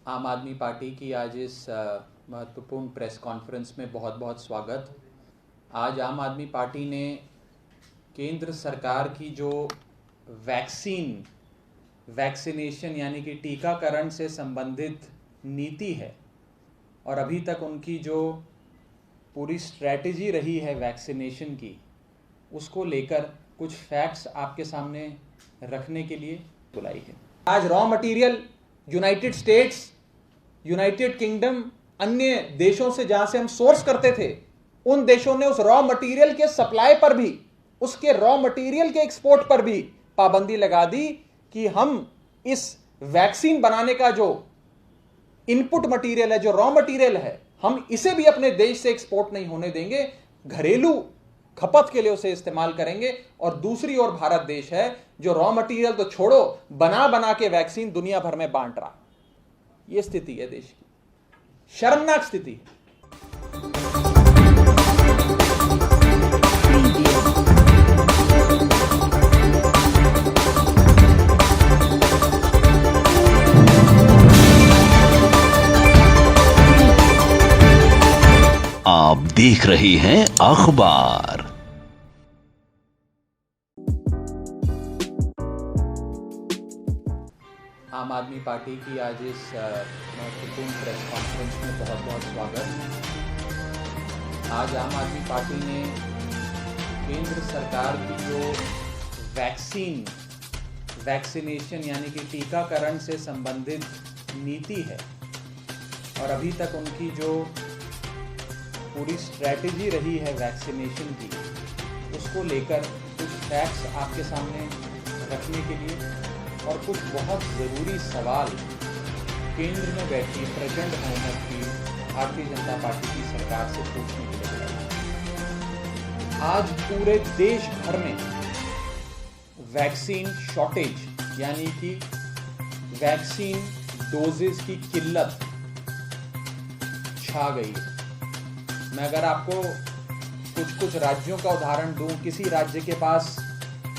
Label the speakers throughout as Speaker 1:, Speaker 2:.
Speaker 1: आम आदमी पार्टी की आज इस महत्वपूर्ण प्रेस कॉन्फ्रेंस में बहुत बहुत स्वागत। आज आम आदमी पार्टी ने केंद्र सरकार की जो वैक्सीनेशन यानी कि टीकाकरण से संबंधित नीति है और अभी तक उनकी जो पूरी स्ट्रैटेजी रही है वैक्सीनेशन की, उसको लेकर कुछ फैक्ट्स आपके सामने रखने के लिए बुलाई है। आज raw material United states, United kingdom, अन्य देशों से जहां से हम सोर्स करते थे, उन देशों ने उस रॉ मटेरियल के सप्लाई पर भी, उसके रॉ मटेरियल के एक्सपोर्ट पर भी पाबंदी लगा दी कि हम इस वैक्सीन बनाने का जो इनपुट मटेरियल है, जो रॉ मटेरियल है, हम इसे भी अपने देश से एक्सपोर्ट नहीं होने देंगे, घरेलू खपत के लिए उसे इस्तेमाल करेंगे। और दूसरी ओर भारत देश है जो रॉ मटेरियल तो छोड़ो, बना बना के वैक्सीन दुनिया भर में बांट रहा। यह स्थिति है देश की, शर्मनाक स्थिति है।
Speaker 2: आप देख रहे हैं अखबार।
Speaker 1: आम आदमी पार्टी की आज इस महत्वपूर्ण प्रेस कॉन्फ्रेंस में बहुत बहुत स्वागत। आज आम आदमी पार्टी ने केंद्र सरकार की जो वैक्सीनेशन यानी कि टीकाकरण से संबंधित नीति है और अभी तक उनकी जो पूरी स्ट्रैटेजी रही है वैक्सीनेशन की, उसको लेकर कुछ फैक्ट्स आपके सामने रखने के लिए और कुछ बहुत ज़रूरी सवाल केंद्र में बैठी प्रचंड बहुमत की भारतीय जनता पार्टी की सरकार से पूछने के लिए बुलाई। आज पूरे देश भर में वैक्सीन शॉर्टेज यानी कि वैक्सीन डोजेस की किल्लत छा गई है। मैं अगर आपको कुछ राज्यों का उदाहरण दूं, किसी राज्य के पास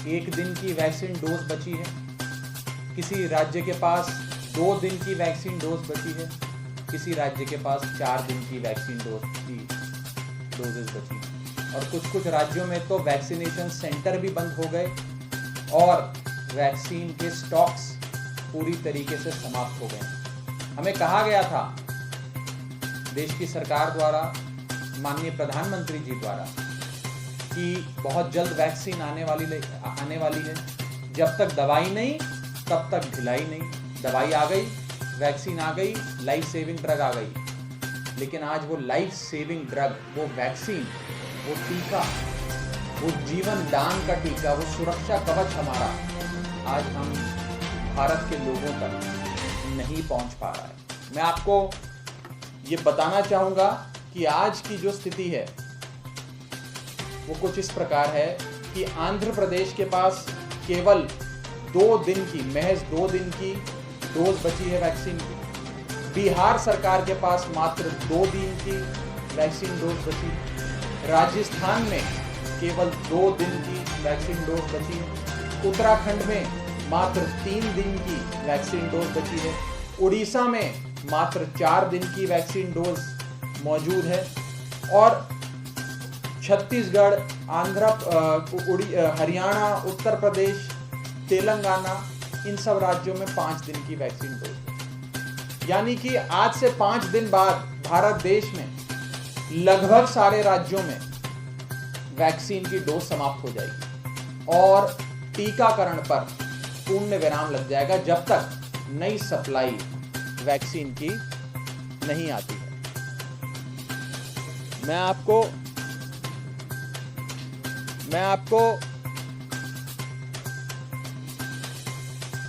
Speaker 1: 1 दिन की वैक्सीन डोज बची है, किसी राज्य के पास 2 दिन की वैक्सीन डोज बची है, किसी राज्य के पास 4 दिन की वैक्सीन डोजेस बची है। और कुछ राज्यों में तो वैक्सीनेशन सेंटर भी बंद हो गए और वैक्सीन के स्टॉक्स पूरी तरीके से समाप्त हो गए। हमें कहा गया था देश की सरकार द्वारा, माननीय प्रधानमंत्री जी द्वारा, कि बहुत जल्द वैक्सीन आने वाली है। जब तक दवाई नहीं तब तक ढिलाई नहीं। दवाई आ गई, वैक्सीन आ गई, लाइफ सेविंग ड्रग आ गई। लेकिन आज वो लाइफ सेविंग ड्रग, वो वैक्सीन, वो टीका, वो जीवन दान का टीका, वो सुरक्षा कवच हमारा आज हम भारत के लोगों तक नहीं पहुंच पा रहा है। मैं आपको ये बताना चाहूंगा कि आज की जो स्थिति है वो कुछ इस प्रकार है कि आंध्र प्रदेश के पास केवल महज 2 दिन की डोज बची है वैक्सीन की। बिहार सरकार के पास मात्र 2 दिन की वैक्सीन डोज बची है। राजस्थान में केवल 2 दिन की वैक्सीन डोज बची है। उत्तराखंड में मात्र 3 दिन की वैक्सीन डोज बची है। उड़ीसा में मात्र 4 दिन की वैक्सीन डोज मौजूद है और छत्तीसगढ़, हरियाणा, उत्तर प्रदेश, तेलंगाना, इन सब राज्यों में 5 दिन की वैक्सीन डोज है। यानी कि आज से 5 दिन बाद भारत देश में लगभग सारे राज्यों में वैक्सीन की डोज समाप्त हो जाएगी और टीकाकरण पर पूर्ण विराम लग जाएगा जब तक नई सप्लाई वैक्सीन की नहीं आती है। मैं आपको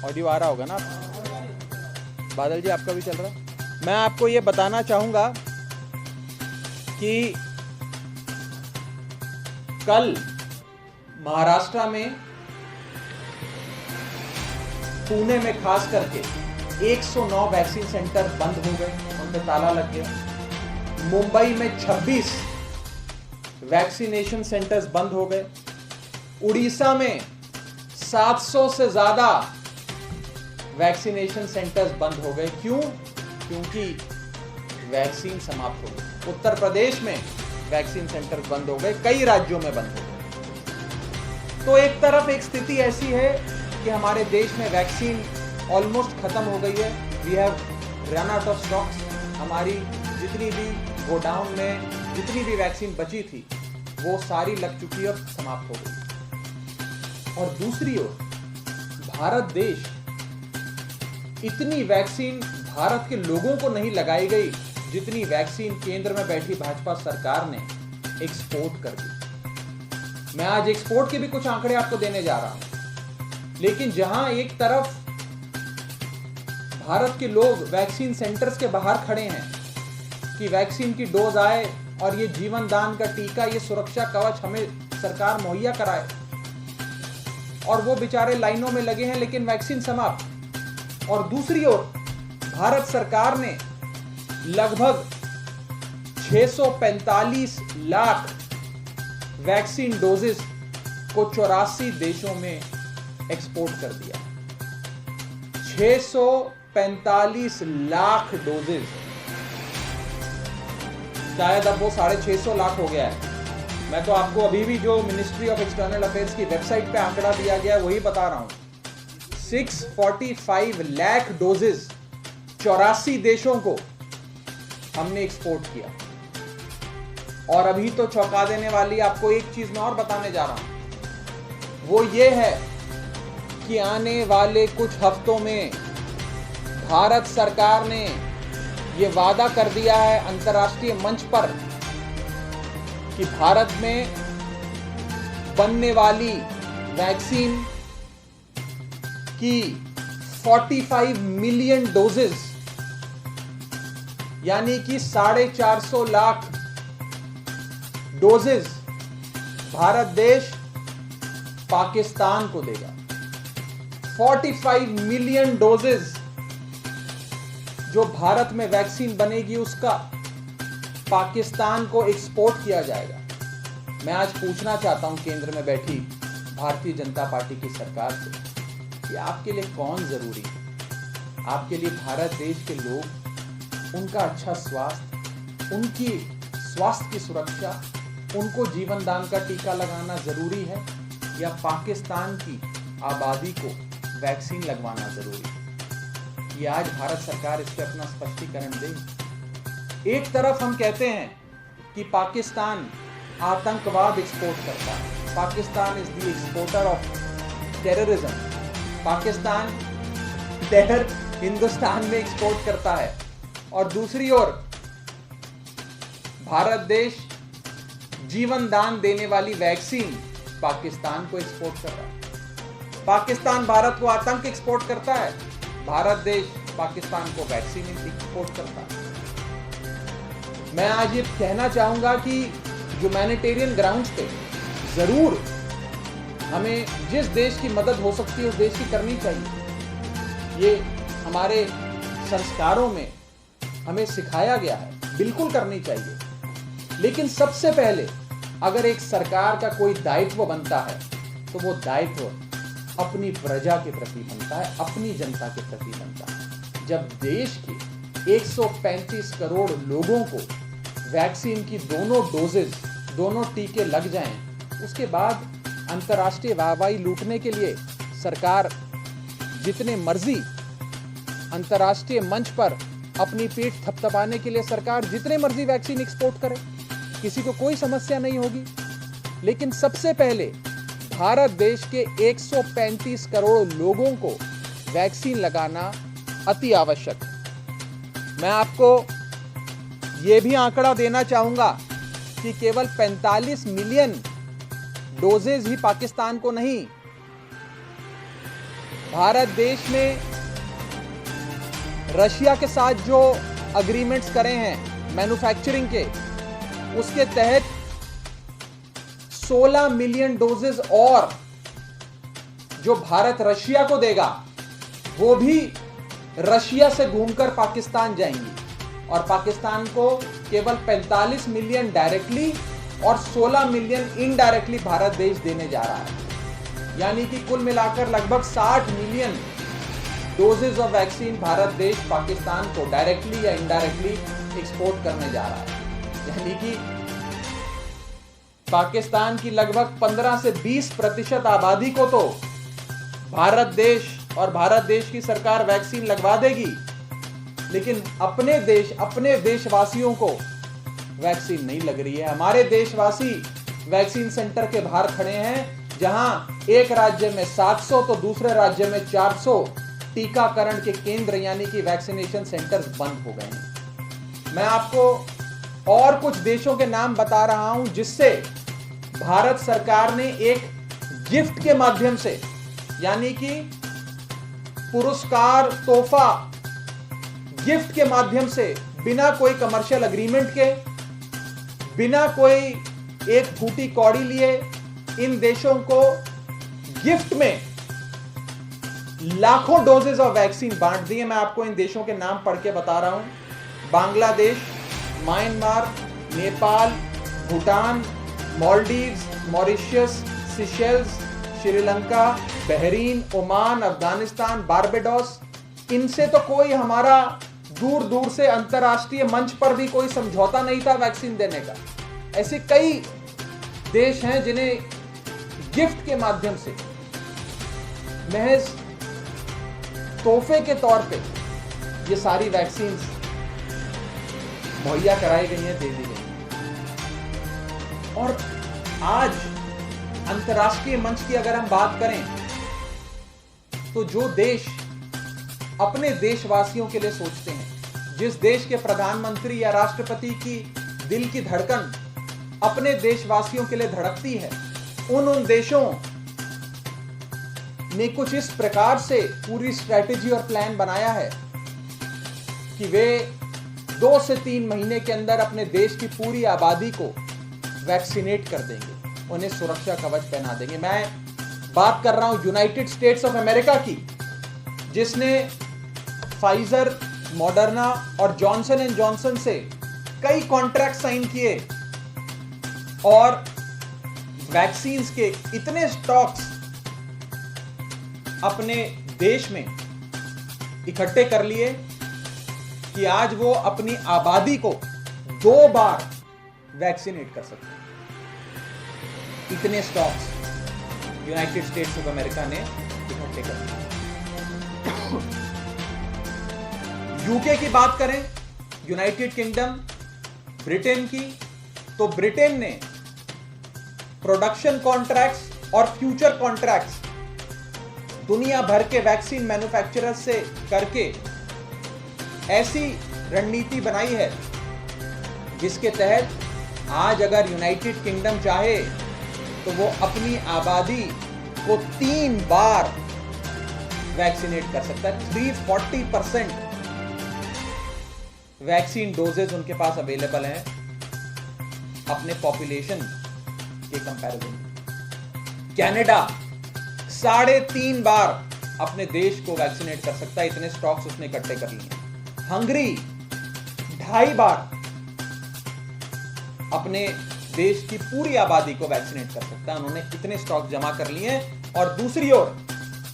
Speaker 1: ऑडियो आ रहा होगा ना, बादल जी, आपका भी चल रहा है। मैं आपको ये बताना चाहूंगा कि कल महाराष्ट्र में, पुणे में खास करके 109 वैक्सीन सेंटर बंद हो गए, उन पे ताला लग गया। मुंबई में 26 वैक्सीनेशन सेंटर्स बंद हो गए। उड़ीसा में 700 से ज्यादा वैक्सीनेशन सेंटर्स बंद हो गए। क्यों? क्योंकि वैक्सीन समाप्त हो गई। उत्तर प्रदेश में वैक्सीन सेंटर बंद हो गए, कई राज्यों में बंद हो गए। तो एक तरफ एक स्थिति ऐसी है कि हमारे देश में वैक्सीन ऑलमोस्ट खत्म हो गई है। We have run out of stocks. हमारी जितनी भी गोडाउन में जितनी भी वैक्सीन बची थी वो सारी लग चुकी है और समाप्त हो गई। और दूसरी ओर भारत देश, इतनी वैक्सीन भारत के लोगों को नहीं लगाई गई जितनी वैक्सीन केंद्र में बैठी भाजपा सरकार ने एक्सपोर्ट कर दी। मैं आज एक्सपोर्ट के भी कुछ आंकड़े आपको देने जा रहा हूं। लेकिन जहां एक तरफ भारत के लोग वैक्सीन सेंटर्स के बाहर खड़े हैं कि वैक्सीन की डोज आए और ये जीवन दान का टीका, ये सुरक्षा कवच हमें सरकार मुहैया कराए, और वो बेचारे लाइनों में लगे हैं लेकिन वैक्सीन समाप्त। और दूसरी ओर भारत सरकार ने लगभग 645 लाख वैक्सीन डोजेस को 84 देशों में एक्सपोर्ट कर दिया। 645 लाख डोजेस, शायद अब वो 650 लाख हो गया है। मैं तो आपको अभी भी जो मिनिस्ट्री ऑफ एक्सटर्नल अफेयर्स की वेबसाइट पे आंकड़ा दिया गया है वही बता रहा हूं। 645 लाख डोजेस 84 देशों को हमने एक्सपोर्ट किया। और अभी तो चौंका देने वाली आपको एक चीज मैं और बताने जा रहा हूं, वो ये है कि आने वाले कुछ हफ्तों में भारत सरकार ने ये वादा कर दिया है अंतर्राष्ट्रीय मंच पर कि भारत में बनने वाली वैक्सीन की 45 मिलियन डोजेस, यानी कि 450 लाख डोजेस भारत देश पाकिस्तान को देगा। 45 मिलियन डोजेस जो भारत में वैक्सीन बनेगी उसका पाकिस्तान को एक्सपोर्ट किया जाएगा। मैं आज पूछना चाहता हूं केंद्र में बैठी भारतीय जनता पार्टी की सरकार से कि आपके लिए कौन जरूरी है? आपके लिए भारत देश के लोग, उनका अच्छा स्वास्थ्य, उनकी स्वास्थ्य की सुरक्षा, उनको जीवन दान का टीका लगाना जरूरी है, या पाकिस्तान की आबादी को वैक्सीन लगवाना जरूरी है? ये आज भारत सरकार इस पर अपना स्पष्टीकरण दे। एक तरफ हम कहते हैं कि पाकिस्तान आतंकवाद एक्सपोर्ट करता है, Pakistan is the exporter of terrorism, Pakistan terror Hindustan में एक्सपोर्ट करता है, और दूसरी ओर भारत देश जीवन दान देने वाली वैक्सीन पाकिस्तान को एक्सपोर्ट कर रहा है। पाकिस्तान भारत को आतंक एक्सपोर्ट करता है, भारत देश पाकिस्तान को वैक्सीन एक्सपोर्ट करता है। मैं आज ये कहना चाहूंगा कि ह्यूमैनिटेरियन ग्राउंड्स पे जरूर हमें जिस देश की मदद हो सकती है उस देश की करनी चाहिए। ये हमारे संस्कारों में हमें सिखाया गया है, बिल्कुल करनी चाहिए। लेकिन सबसे पहले अगर एक सरकार का कोई दायित्व बनता है तो वो दायित्व अपनी प्रजा के प्रति बनता है, अपनी जनता के प्रति बनता है। जब देश के 135 करोड़ लोगों को वैक्सीन की दोनों डोजेज, दोनों टीके लग जाएं, उसके बाद अंतर्राष्ट्रीय वाहवाही लूटने के लिए सरकार जितने मर्जी अंतर्राष्ट्रीय मंच पर अपनी पीठ थपथपाने के लिए सरकार जितने मर्जी वैक्सीन एक्सपोर्ट करे, किसी को कोई समस्या नहीं होगी। लेकिन सबसे पहले भारत देश के 135 करोड़ लोगों को वैक्सीन लगाना अति आवश्यक है। मैं आपको यह भी आंकड़ा देना चाहूंगा कि केवल 45 मिलियन डोजेज ही पाकिस्तान को नहीं, भारत देश में रशिया के साथ जो अग्रीमेंट्स करे हैं मैन्युफैक्चरिंग के, उसके तहत 16 मिलियन डोजेज और जो भारत रशिया को देगा वो भी रशिया से घूमकर पाकिस्तान जाएंगी, और पाकिस्तान को केवल 45 मिलियन डायरेक्टली और 16 मिलियन इनडायरेक्टली भारत देश देने जा रहा है। यानी कि कुल मिलाकर लगभग 60 million doses of vaccine Bharat देश पाकिस्तान को डायरेक्टली या इनडायरेक्टली एक्सपोर्ट करने जा रहा है। यानी कि पाकिस्तान की लगभग 15 से 20% आबादी को तो भारत देश और भारत देश की सरकार वैक्सीन लगवा देगी, लेकिन अपने देशवासियों को वैक्सीन नहीं लग रही है। हमारे देशवासी वैक्सीन सेंटर के बाहर खड़े हैं, जहां एक राज्य में 700 तो दूसरे राज्य में 400 टीकाकरण के केंद्र यानी कि वैक्सीनेशन सेंटर्स बंद हो गए हैं। मैं आपको और कुछ देशों के नाम बता रहा हूं जिससे भारत सरकार ने एक गिफ्ट के माध्यम से, यानी कि पुरस्कार तोहफा गिफ्ट के माध्यम से, बिना कोई कमर्शियल एग्रीमेंट के, बिना कोई एक फूटी कौड़ी लिए इन देशों को गिफ्ट में लाखों डोजेज ऑफ वैक्सीन बांट दिए। मैं आपको इन देशों के नाम पढ़ के बता रहा हूं। Bangladesh, Myanmar, Nepal, Bhutan, Maldives, Mauritius, Seychelles, Sri Lanka, Bahrain, Oman, Afghanistan, Barbados. इनसे तो कोई हमारा दूर दूर से अंतरराष्ट्रीय मंच पर भी कोई समझौता नहीं था वैक्सीन देने का। ऐसे कई देश हैं जिन्हें गिफ्ट के माध्यम से, महज तोहफे के तौर पे ये सारी वैक्सीन मुहैया कराई गई हैं, दे दी गई। और आज अंतरराष्ट्रीय मंच की अगर हम बात करें तो जो देश अपने देशवासियों के लिए सोचते हैं, जिस देश के प्रधानमंत्री या राष्ट्रपति की दिल की धड़कन अपने देशवासियों के लिए धड़कती है, उन देशों ने कुछ इस प्रकार से पूरी स्ट्रैटेजी और प्लान बनाया है कि वे 2 से 3 महीने के अंदर अपने देश की पूरी आबादी को वैक्सीनेट कर देंगे, उन्हें सुरक्षा कवच पहना देंगे। मैं बात कर रहा हूं यूनाइटेड स्टेट्स ऑफ अमेरिका की, जिसने फाइजर, मॉडर्ना और जॉनसन एंड जॉनसन से कई कॉन्ट्रैक्ट साइन किए और वैक्सीन्स के इतने स्टॉक्स अपने देश में इकट्ठे कर लिए कि आज वो अपनी आबादी को 2 बार वैक्सीनेट कर सकते हैं। इतने stocks United states of America ने इकट्ठे कर लिए। यूके की बात करें, यूनाइटेड किंगडम, ब्रिटेन की, तो ब्रिटेन ने प्रोडक्शन कॉन्ट्रैक्ट्स और फ्यूचर कॉन्ट्रैक्ट्स दुनिया भर के वैक्सीन मैन्युफैक्चरर्स से करके ऐसी रणनीति बनाई है जिसके तहत आज अगर यूनाइटेड किंगडम चाहे तो वो अपनी आबादी को 3 बार वैक्सीनेट कर सकता है। 340% वैक्सीन डोजेज उनके पास अवेलेबल हैं अपने पॉपुलेशन के कंपैरिजन। कनाडा 3.5 बार अपने देश को वैक्सीनेट कर सकता है, इतने स्टॉक्स उसने इकट्ठे कर लिए। हंगरी 2.5 बार अपने देश की पूरी आबादी को वैक्सीनेट कर सकता है, उन्होंने इतने स्टॉक जमा कर लिए हैं। और दूसरी ओर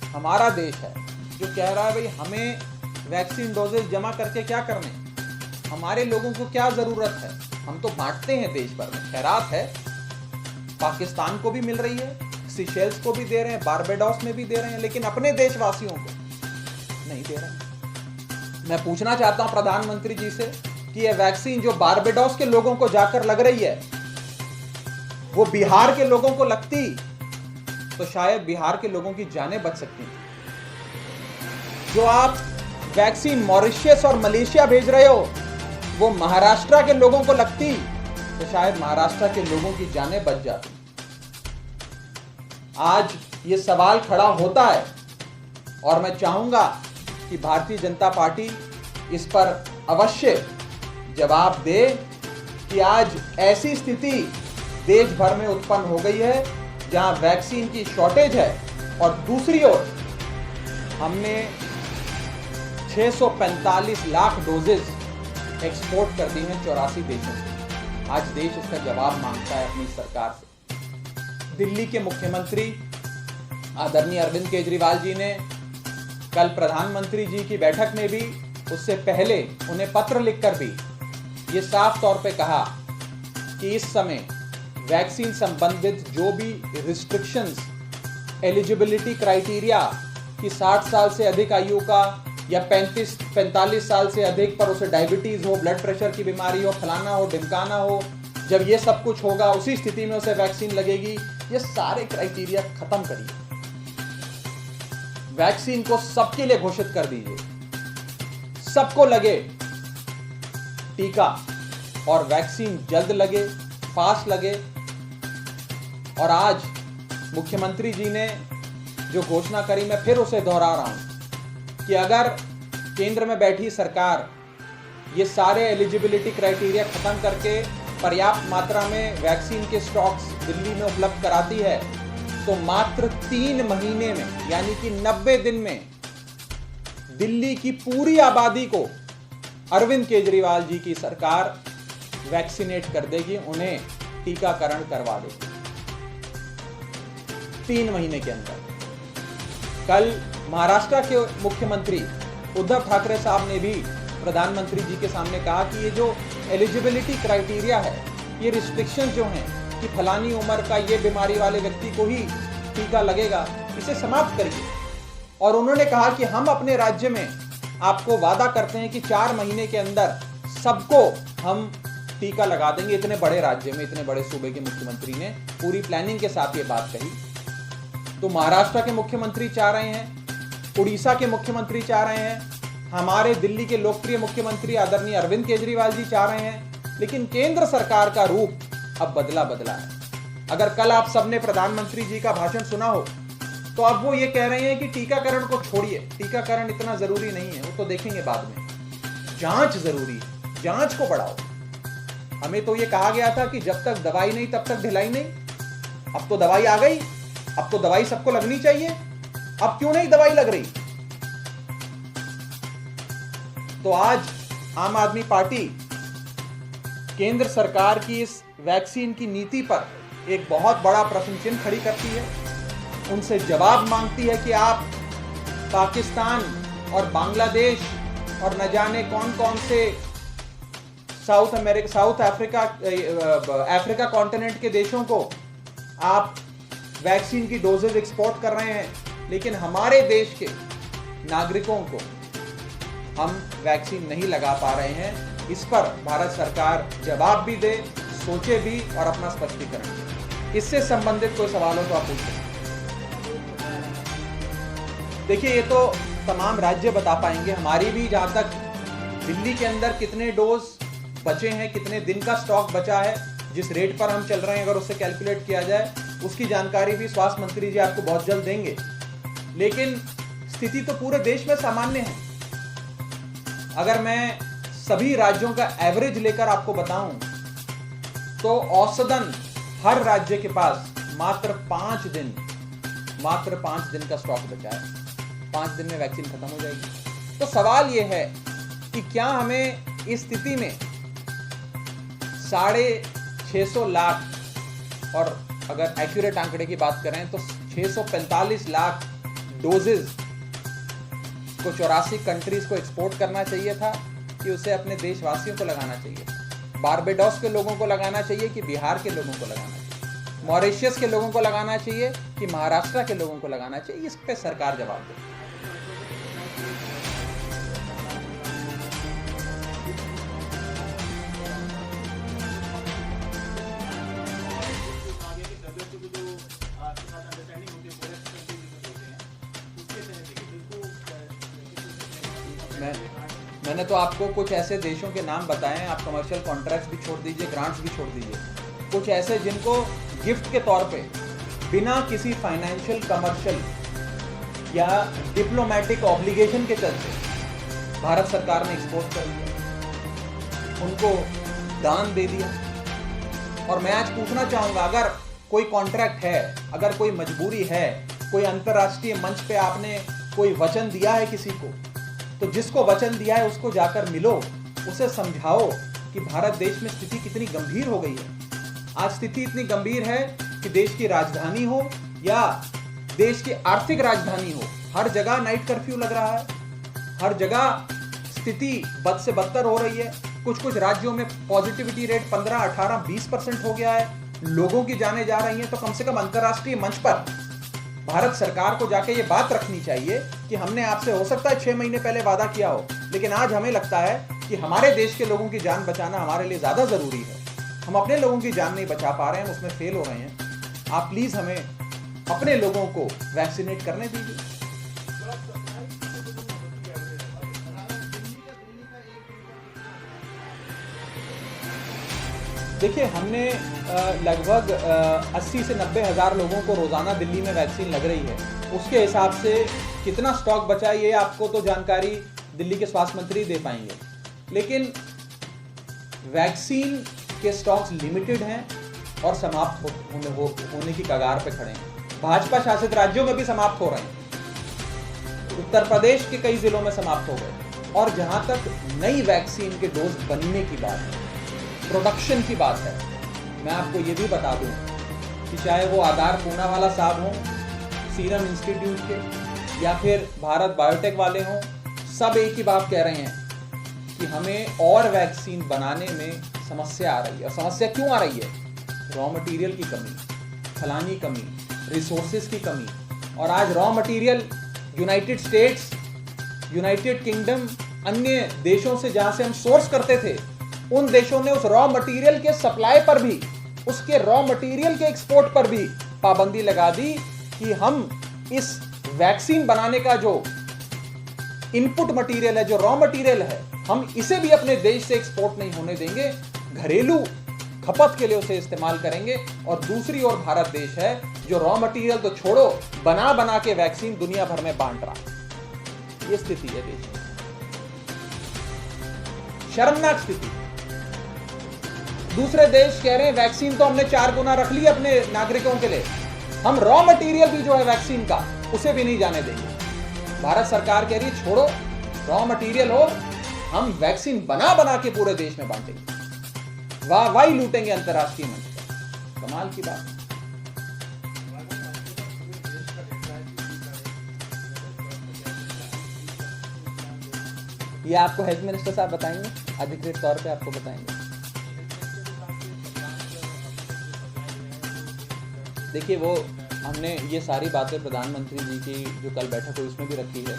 Speaker 1: हमारा देश है जो कह रहा है भाई हमें वैक्सीन डोजेज जमा करके क्या करने, हमारे लोगों को क्या जरूरत है, हम तो बांटते हैं देश भर में। खैरात है, पाकिस्तान को भी मिल रही है, सिशेल्स को भी दे रहे हैं, बारबाडोस में भी दे रहे हैं, लेकिन अपने देशवासियों को नहीं दे रहे हैं। मैं पूछना चाहता हूं प्रधानमंत्री जी से कि यह वैक्सीन जो बारबाडोस के लोगों को जाकर लग रही है, वो बिहार के लोगों को लगती तो शायद बिहार के लोगों की जानें बच सकती थी। जो आप वैक्सीन मॉरिशस और मलेशिया भेज रहे हो, वो महाराष्ट्र के लोगों को लगती तो शायद महाराष्ट्र के लोगों की जानें बच जाती। आज ये सवाल खड़ा होता है और मैं चाहूंगा कि भारतीय जनता पार्टी इस पर अवश्य जवाब दे कि आज ऐसी स्थिति देश भर में उत्पन्न हो गई है जहां वैक्सीन की शॉर्टेज है और दूसरी ओर हमने 645 लाख डोजेज एक्सपोर्ट कर दी हैं 84 देशों से। आज देश इसका जवाब मांगता है अपनी सरकार से। दिल्ली के मुख्यमंत्री आदरणीय अरविंद केजरीवाल जी ने कल प्रधानमंत्री जी की बैठक में भी उससे पहले उन्हें पत्र लिखकर भी ये साफ तौर पे कहा कि इस समय वैक्सीन संबंधित जो भी रिस्ट्रिक्शंस, एलिजिबिलिटी क्राइटेरिया कि 60 साल से अधिक आयु का या 45 साल से अधिक पर उसे डायबिटीज हो, ब्लड प्रेशर की बीमारी हो, फलाना हो, ढिमकाना हो, जब ये सब कुछ होगा उसी स्थिति में उसे वैक्सीन लगेगी। ये सारे क्राइटेरिया खत्म करिए, वैक्सीन को सबके लिए घोषित कर दीजिए, सबको लगे टीका और वैक्सीन जल्द लगे, फास्ट लगे। और आज मुख्यमंत्री जी ने जो घोषणा करी, मैं फिर उसे दोहरा रहा हूं कि अगर केंद्र में बैठी सरकार ये सारे एलिजिबिलिटी क्राइटेरिया खत्म करके पर्याप्त मात्रा में वैक्सीन के स्टॉक्स दिल्ली में उपलब्ध कराती है तो मात्र 3 महीने में यानी कि 90 दिन में दिल्ली की पूरी आबादी को अरविंद केजरीवाल जी की सरकार वैक्सीनेट कर देगी, उन्हें टीकाकरण करवा देगी 3 महीने के अंदर। कल महाराष्ट्र के मुख्यमंत्री उद्धव ठाकरे साहब ने भी प्रधानमंत्री जी के सामने कहा कि ये जो एलिजिबिलिटी क्राइटेरिया है, ये रिस्ट्रिक्शन जो हैं कि फलानी उम्र का ये बीमारी वाले व्यक्ति को ही टीका लगेगा, इसे समाप्त करिए। और उन्होंने कहा कि हम अपने राज्य में आपको वादा करते हैं कि 4 महीने के अंदर सबको हम टीका लगा देंगे। इतने बड़े राज्य में, इतने बड़े सूबे के मुख्यमंत्री ने पूरी प्लानिंग के साथ ये बात कही। तो महाराष्ट्र के मुख्यमंत्री चाह रहे हैं, उड़ीसा के मुख्यमंत्री चाह रहे हैं, हमारे दिल्ली के लोकप्रिय मुख्यमंत्री आदरणीय अरविंद केजरीवाल जी चाह रहे हैं, लेकिन केंद्र सरकार का रूप अब बदला है। अगर कल आप सबने प्रधानमंत्री जी का भाषण सुना हो तो अब वो ये कह रहे हैं कि टीकाकरण को छोड़िए, टीकाकरण इतना जरूरी नहीं है, वो तो देखेंगे बाद में, जांच जरूरी है, जांच को बढ़ाओ। हमें तो ये कहा गया था कि जब तक दवाई नहीं तब तक ढिलाई नहीं। अब तो दवाई आ गई, अब तो दवाई सबको लगनी चाहिए, अब क्यों नहीं दवाई लग रही? तो आज आम आदमी पार्टी केंद्र सरकार की इस वैक्सीन की नीति पर एक बहुत बड़ा प्रश्न चिन्ह खड़ी करती है, उनसे जवाब मांगती है कि आप पाकिस्तान और बांग्लादेश और न जाने कौन कौन से साउथ अफ्रीका कॉन्टिनेंट के देशों को आप वैक्सीन की डोजेज एक्सपोर्ट कर रहे हैं, लेकिन हमारे देश के नागरिकों को हम वैक्सीन नहीं लगा पा रहे हैं। इस पर भारत सरकार जवाब भी दे, सोचे भी और अपना स्पष्टीकरण दे। इससे संबंधित कोई सवाल हो तो आप पूछ सकते हैं। देखिए, ये तो तमाम राज्य बता पाएंगे। हमारी भी जहां तक दिल्ली के अंदर कितने डोज बचे हैं, कितने दिन का स्टॉक बचा है, जिस रेट पर हम चल रहे हैं, अगर उससे कैलकुलेट किया जाए, उसकी जानकारी भी स्वास्थ्य मंत्री जी आपको बहुत जल्द देंगे। लेकिन स्थिति तो पूरे देश में सामान्य है। अगर मैं सभी राज्यों का एवरेज लेकर आपको बताऊं तो औसतन हर राज्य के पास मात्र 5 दिन का स्टॉक बचा है। 5 दिन में वैक्सीन खत्म हो जाएगी। तो सवाल यह है कि क्या हमें इस स्थिति में 650 लाख, और अगर एक्यूरेट आंकड़े की बात करें तो 645 लाख डोजेज को 84 कंट्रीज को एक्सपोर्ट करना चाहिए था, कि उसे अपने देशवासियों को लगाना चाहिए, बारबेडोस के लोगों को लगाना चाहिए, कि बिहार के लोगों को लगाना चाहिए, मॉरिशस के लोगों को लगाना चाहिए, कि महाराष्ट्र के लोगों को लगाना चाहिए? इस पे सरकार जवाब दे। मैंने तो आपको कुछ ऐसे देशों के नाम बताए हैं, आप कमर्शियल कॉन्ट्रैक्ट्स भी छोड़ दीजिए, ग्रांट्स भी छोड़ दीजिए, कुछ ऐसे जिनको गिफ्ट के तौर पे बिना किसी फाइनेंशियल, कमर्शियल या डिप्लोमेटिक ऑब्लिगेशन के चलते भारत सरकार ने एक्सपोर्ट कर दिया, उनको दान दे दिया। और मैं आज पूछना चाहूँगा, अगर कोई कॉन्ट्रैक्ट है, अगर कोई मजबूरी है, कोई अंतर्राष्ट्रीय मंच पे आपने कोई वचन दिया है किसी को, तो जिसको वचन दिया है उसको जाकर मिलो, उसे समझाओ कि भारत देश में स्थिति कितनी गंभीर हो गई है। आज स्थिति इतनी गंभीर है कि देश की राजधानी हो या देश की आर्थिक राजधानी हो, हर जगह नाइट कर्फ्यू लग रहा है, हर जगह स्थिति बद से बदतर हो रही है। कुछ कुछ राज्यों में पॉजिटिविटी रेट 15, 18, 20% हो गया है, लोगों की जानें जा रही हैं। तो कम से कम अंतर्राष्ट्रीय मंच पर भारत सरकार को जाके ये बात रखनी चाहिए कि हमने आपसे हो सकता है 6 महीने पहले वादा किया हो, लेकिन आज हमें लगता है कि हमारे देश के लोगों की जान बचाना हमारे लिए ज्यादा जरूरी है। हम अपने लोगों की जान नहीं बचा पा रहे हैं, उसमें फेल हो रहे हैं। आप प्लीज हमें अपने लोगों को वैक्सीनेट करने दीजिए। देखिए, हमने लगभग 80 से 90 हज़ार लोगों को रोज़ाना दिल्ली में वैक्सीन लग रही है। उसके हिसाब से कितना स्टॉक बचा है ये आपको तो जानकारी दिल्ली के स्वास्थ्य मंत्री दे पाएंगे, लेकिन वैक्सीन के स्टॉक्स लिमिटेड हैं और समाप्त होने की कगार पे खड़े हैं। भाजपा शासित राज्यों में भी समाप्त हो रहे हैं, उत्तर प्रदेश के कई जिलों में समाप्त हो गए। और जहां तक नई वैक्सीन के डोज बनने की बात है, प्रोडक्शन की बात है, मैं आपको ये भी बता दूं कि चाहे वो आधार पूनावाला साहब हों, सीरम इंस्टीट्यूट के, या फिर भारत बायोटेक वाले हों, सब एक ही बात कह रहे हैं कि हमें और वैक्सीन बनाने में समस्या आ रही है। और समस्या क्यों आ रही है? रॉ मटेरियल की कमी, फलानी कमी, रिसोर्सेज की कमी। और आज raw material United states, United kingdom, अन्य देशों से जहां से हम सोर्स करते थे, उन देशों ने उस रॉ मटेरियल के सप्लाई पर भी, उसके रॉ मटेरियल के एक्सपोर्ट पर भी पाबंदी लगा दी कि हम इस वैक्सीन बनाने का जो इनपुट मटेरियल है, जो रॉ मटेरियल है, हम इसे भी अपने देश से एक्सपोर्ट नहीं होने देंगे, घरेलू खपत के लिए उसे इस्तेमाल करेंगे। और दूसरी ओर भारत देश है जो रॉ मटेरियल तो छोड़ो, बना बना के वैक्सीन दुनिया भर में बांट रहा है। ये स्थिति है देश में, शर्मनाक स्थिति। दूसरे देश कह रहे हैं वैक्सीन तो हमने 4 गुना रख ली अपने नागरिकों के लिए, हम रॉ मटेरियल भी जो है वैक्सीन का, उसे भी नहीं जाने देंगे। भारत सरकार कह रही है छोड़ो, रॉ मटेरियल हो, हम वैक्सीन बना बना के पूरे देश में बांटेंगे, वाहवाही लूटेंगे अंतर्राष्ट्रीय मंच पर। कमाल की बात। ये आपको हेल्थ मिनिस्टर साहब बताएंगे, अधिकृत तौर पे आपको बताएंगे। देखिए, वो हमने ये सारी बातें प्रधानमंत्री जी की जो कल बैठक हुई उसमें भी रखी है।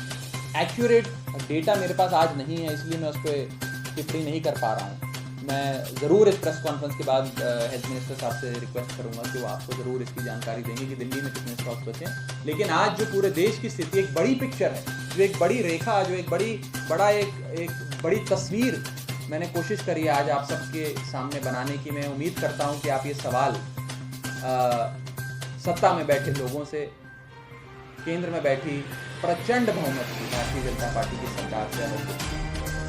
Speaker 1: एक्यूरेट डेटा मेरे पास आज नहीं है, इसलिए मैं उस पर टिप्पणी नहीं कर पा रहा हूँ। मैं ज़रूर इस प्रेस कॉन्फ्रेंस के बाद हेल्थ मिनिस्टर साहब से रिक्वेस्ट करूँगा कि वो आपको ज़रूर इसकी जानकारी देंगे कि दिल्ली में कितने स्टॉक्स बचे हैं। लेकिन आज जो पूरे देश की स्थिति, एक बड़ी पिक्चर है, जो एक बड़ी रेखा, जो एक बड़ी तस्वीर मैंने कोशिश करी है आज आप सबके सामने बनाने की। मैं उम्मीद करता हूँ कि आप ये सवाल सत्ता में बैठे लोगों से, केंद्र में बैठी प्रचंड बहुमत की भारतीय जनता पार्टी की सरकार से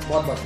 Speaker 1: बहुत बहुत